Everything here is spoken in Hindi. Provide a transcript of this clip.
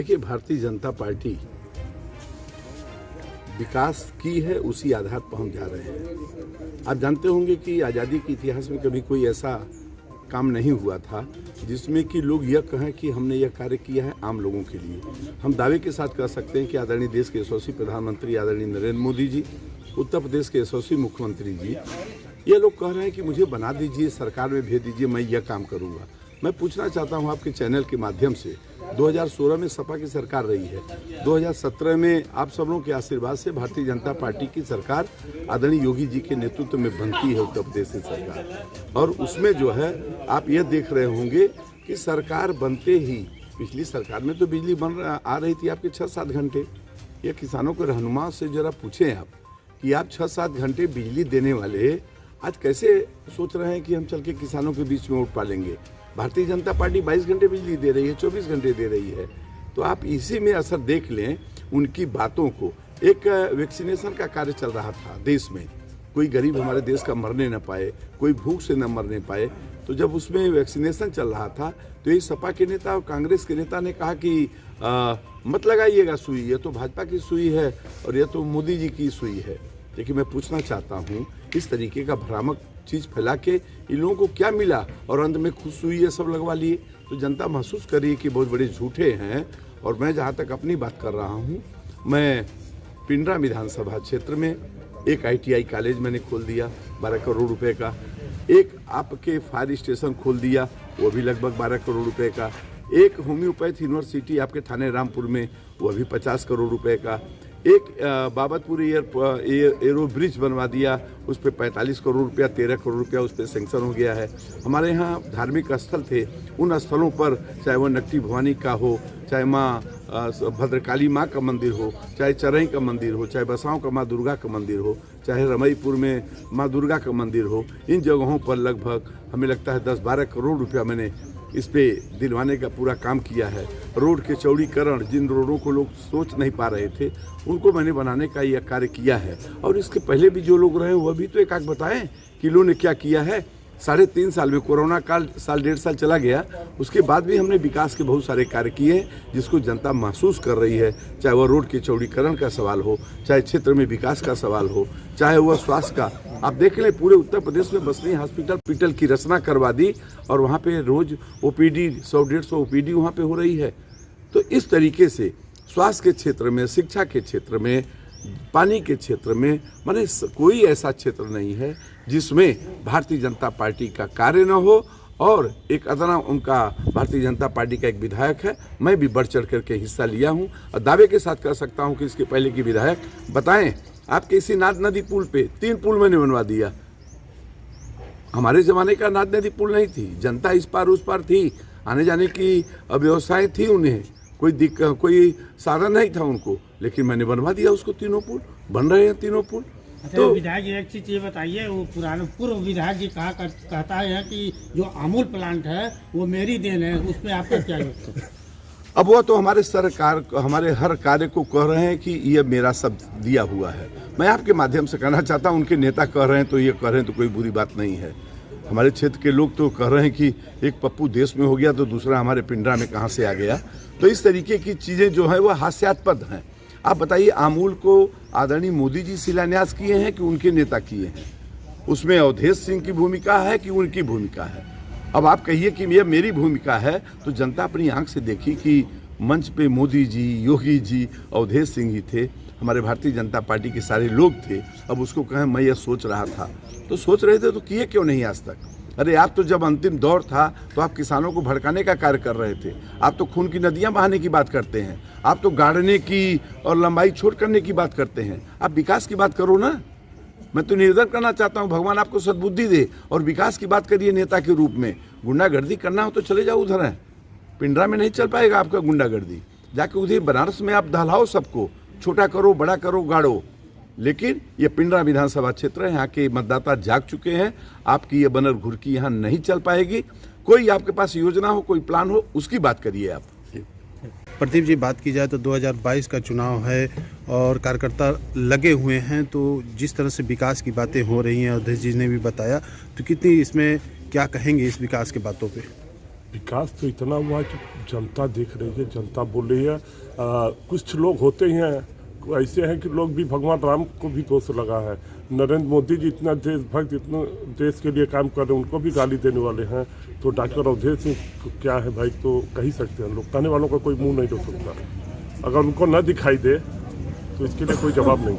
देखिए, भारतीय जनता पार्टी विकास की है, उसी आधार पर हम जा रहे हैं। आप जानते होंगे कि आज़ादी के इतिहास में कभी कोई ऐसा काम नहीं हुआ था जिसमें कि लोग यह कहें कि हमने यह कार्य किया है आम लोगों के लिए। हम दावे के साथ कह सकते हैं कि आदरणीय देश के यशस्वी प्रधानमंत्री आदरणीय नरेंद्र मोदी जी, उत्तर प्रदेश के यशस्वी मुख्यमंत्री जी, ये लोग कह रहे हैं कि मुझे बना दीजिए, सरकार में भेज दीजिए, मैं यह काम करूँगा। मैं पूछना चाहता हूँ आपके चैनल के माध्यम से, 2016 में सपा की सरकार रही है, 2017 में आप सब लोगों के आशीर्वाद से भारतीय जनता पार्टी की सरकार आदरणीय योगी जी के नेतृत्व में बनती है उत्तर प्रदेश की सरकार। और उसमें जो है आप ये देख रहे होंगे कि सरकार बनते ही, पिछली सरकार में तो बिजली आ रही थी आपके 6-7 घंटे। ये किसानों के रहनुमा से जरा पूछें आप कि आप 6-7 घंटे बिजली देने वाले आज कैसे सोच रहे हैं कि हम चल के किसानों के बीच में वोट पालेंगे। भारतीय जनता पार्टी 22 घंटे बिजली दे रही है, 24 घंटे दे रही है। तो आप इसी में असर देख लें उनकी बातों को। एक वैक्सीनेशन का कार्य चल रहा था देश में, कोई गरीब हमारे देश का मरने न पाए, कोई भूख से न मरने पाए। तो जब उसमें वैक्सीनेशन चल रहा था तो ये सपा के नेता और कांग्रेस के नेता ने कहा कि मत लगाइएगा सुई, ये तो भाजपा की सुई है और ये तो मोदी जी की सुई है। लेकिन मैं पूछना चाहता हूँ, इस तरीके का भ्रामक चीज़ फैला के इन लोगों को क्या मिला और अंत में खुश हुई ये सब लगवा लिए। तो जनता महसूस कर रही है कि बहुत बड़े झूठे हैं। और मैं जहाँ तक अपनी बात कर रहा हूँ, मैं पिंडरा विधानसभा क्षेत्र में एक ITI कॉलेज मैंने खोल दिया 12 करोड़ रुपए का, एक आपके फायर स्टेशन खोल दिया वो भी लगभग 12 करोड़ रुपए का, एक होम्योपैथ यूनिवर्सिटी आपके थाने रामपुर में वो भी 50 करोड़ रुपए का, एक बाबतपुर एरो ब्रिज बनवा दिया, उस पर 45 करोड़ रुपया, 13 करोड़ रुपया उस पर सेंक्शन हो गया है। हमारे यहाँ धार्मिक स्थल थे, उन स्थलों पर चाहे वो नकटी भवानी का हो, चाहे माँ भद्रकाली माँ का मंदिर हो, चाहे चरई का मंदिर हो, चाहे बसाओं का माँ दुर्गा का मंदिर हो, चाहे रमईपुर में माँ दुर्गा का मंदिर हो, इन जगहों पर लगभग हमें लगता है 10-12 करोड़ रुपया मैंने इस पे दिलवाने का पूरा काम किया है। रोड के चौड़ीकरण, जिन रोडों को लोग सोच नहीं पा रहे थे उनको मैंने बनाने का यह कार्य किया है। और इसके पहले भी जो लोग रहे वह भी तो एक आध बताएं कि इन्होंने क्या किया है। 3.5 साल में, कोरोना काल साल 1.5 साल चला गया, उसके बाद भी हमने विकास के बहुत सारे कार्य किए जिसको जनता महसूस कर रही है। चाहे वह रोड के चौड़ीकरण का सवाल हो, चाहे क्षेत्र में विकास का सवाल हो, चाहे वह स्वास्थ्य का। आप देख लें, पूरे उत्तर प्रदेश में बसनी हॉस्पिटल की रचना करवा दी और वहाँ पे रोज OPD 100-150 OPD वहाँ पे हो रही है। तो इस तरीके से स्वास्थ्य के क्षेत्र में, शिक्षा के क्षेत्र में, पानी के क्षेत्र में, माने कोई ऐसा क्षेत्र नहीं है जिसमें भारतीय जनता पार्टी का कार्य न हो। और एक अदना उनका भारतीय जनता पार्टी का एक विधायक है, मैं भी बढ़ चढ़ करके हिस्सा लिया हूं और दावे के साथ कह सकता हूं कि इसके पहले की विधायक बताएं आपके इसी नाद नदी पुल पे 3 पुल मैंने बनवा दिया। हमारे ज़माने का नाद नदी पुल नहीं थी, जनता इस पार उस पार थी, आने जाने की व्यवस्थाएँ थी, उन्हें कोई साधन नहीं था उनको, लेकिन मैंने बनवा दिया उसको। 3 पुल बन रहे हैं, 3 पुल। तो विधायक जी एक चीज ये बताइए, वो पुराने पूर्व विधायक जी कहता है कि जो अमूल प्लांट है वो मेरी देन है, उस पर आपका क्या है? अब वो तो हमारे सरकार, हमारे हर कार्य को कह रहे हैं कि ये मेरा सब दिया हुआ है। मैं आपके माध्यम से कहना चाहता हूँ, उनके नेता कह रहे हैं तो ये कह रहे हैं तो कोई बुरी बात नहीं है। हमारे क्षेत्र के लोग तो कह रहे हैं कि एक पप्पू देश में हो गया तो दूसरा हमारे पिंडरा में कहाँ से आ गया। तो इस तरीके की चीज़ें जो है वो हास्यास्पद हैं। आप बताइए, अमूल को आदरणीय मोदी जी शिलान्यास किए हैं कि उनके नेता किए हैं? उसमें अवधेश सिंह की भूमिका है कि उनकी भूमिका है? अब आप कहिए कि यह मेरी भूमिका है, तो जनता अपनी आंख से देखी कि मंच पे मोदी जी, योगी जी, अवधेश सिंह ही थे, हमारे भारतीय जनता पार्टी के सारे लोग थे। अब उसको कहें मैं ये सोच रहा था, तो सोच रहे थे तो किए क्यों नहीं आज तक? अरे आप तो जब अंतिम दौर था तो आप किसानों को भड़काने का कार्य कर रहे थे। आप तो खून की नदियां बहाने की बात करते हैं, आप तो गाड़ने की और लंबाई छोट करने की बात करते हैं। आप विकास की बात करो ना। मैं तो निवेदन करना चाहता हूं, भगवान आपको सद्बुद्धि दे और विकास की बात करिए नेता के रूप में। गुंडागर्दी करना हो तो चले जाओ उधर है, पिंडरा में नहीं चल पाएगा आपका गुंडागर्दी। जाके उधर बनारस में आप दहलाओ सबको, छोटा करो, बड़ा करो, गाड़ो। लेकिन ये पिंडरा विधानसभा क्षेत्र है, यहाँ के मतदाता जाग चुके हैं। आपकी ये बनर घुरकी यहाँ नहीं चल पाएगी। कोई आपके पास योजना हो, कोई प्लान हो, उसकी बात करिए आप। प्रदीप जी, बात की जाए तो 2022 का चुनाव है और कार्यकर्ता लगे हुए हैं, तो जिस तरह से विकास की बातें हो रही हैं, अवधेश जी ने भी बताया, तो कितनी इसमें क्या कहेंगे इस विकास के बातों पे? विकास तो इतना हुआ है कि जनता देख रही है, जनता बोल रही है। कुछ लोग होते ही हैं ऐसे हैं कि लोग भी भगवान राम को भी दोष लगा है। नरेंद्र मोदी जी इतना देशभक्त, इतना देश के लिए काम कर रहे हैं, उनको भी गाली देने वाले हैं। तो डॉक्टर अवधेश सिंह क्या है भाई, तो कह सकते हैं लोग, कहने वालों का कोई मुंह नहीं हो सकता। अगर उनको न दिखाई दे तो इसके लिए कोई जवाब नहीं।